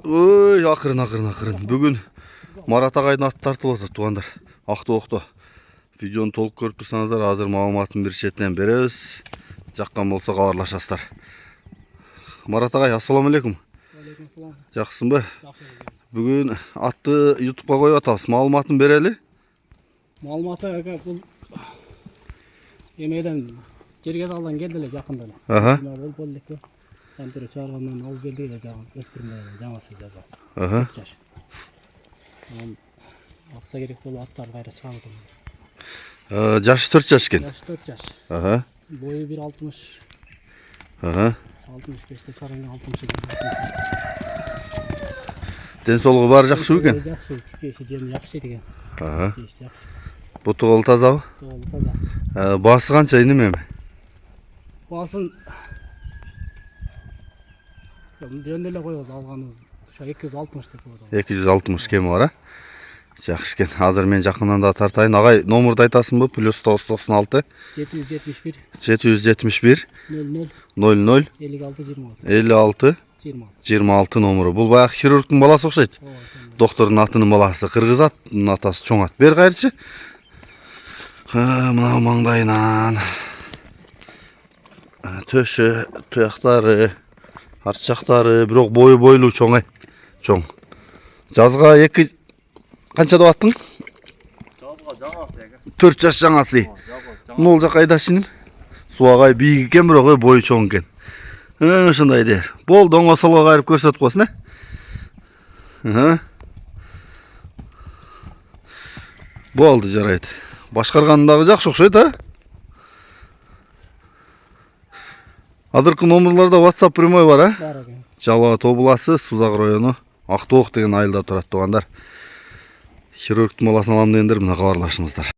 Ой, ақырын. Бүгін Марат ағайдың аты тартылып отыр, туғандар. Ақтоқты. Видеоны толық көріп тұрсаңыздар, азыр маалыматын бір шетінен береміз. Жаққан болса хабарлашасыздар. Марат ағай, ассаламу-алейкум. Алейкум. Жақсың ба? Бүгін атты YouTube'ға қойып атабыз. Маалыматын берелі? Маалыматы бұл емеден жерге салдан келділер жақында. Ол болдық. Әмтірі чарғаннан алып келдік өспірмелерін жаңасы жаза. 4 жаш. Ақса керек болу аттар қайра шығамын. Жашы 4 жаш кен? Жашы 4 жаш. Бойы 1.60. 65-те сараңға 60. Денсаулығы бар жақсы екен? Жақсы, кеші жемі жақсы деген. Бұты қолы таза ба? Қолы таза. Басы қанша инеме ме? Басын Дөнделе қойыз алғанымыз 260 деп қойды. 260 кемі бар, жақсы кен. Азыр мен жақыннан да тартайын. Ағай, номерді айтасың ба? Плюс 996 771 771 00 00 56 26 номері. Бұл баяқ хирургтың баласы оқшайды. Доктордың атының баласы. Қырғыз аттың атасы чоң ат. Бер қайыршы. Мынау маңдайынан төші, тұяқтары, арт-жақтары, бірақ бойы чоңай. Чоң. Жазға қанша да аттың? Жазға жаңасы. 4 жаш жаңасы. Ол жақ айда шинім? Суағай бейгі кен, бірақ бойы чоң кен. Шындай дер. Болды, оңға солға қайырып көрсетіп қосын, Болды, жарайды. Башқарғандағы жақсы оқшайды, Адырқы номерларда WhatsApp прямой бар, Бар екен. Жалауат облысы, Сузақ районы, Ақтоқ деген айылда тұрады туғандар. Хирургтың баласын аламын дегендер, мына хабарлашыңыздар.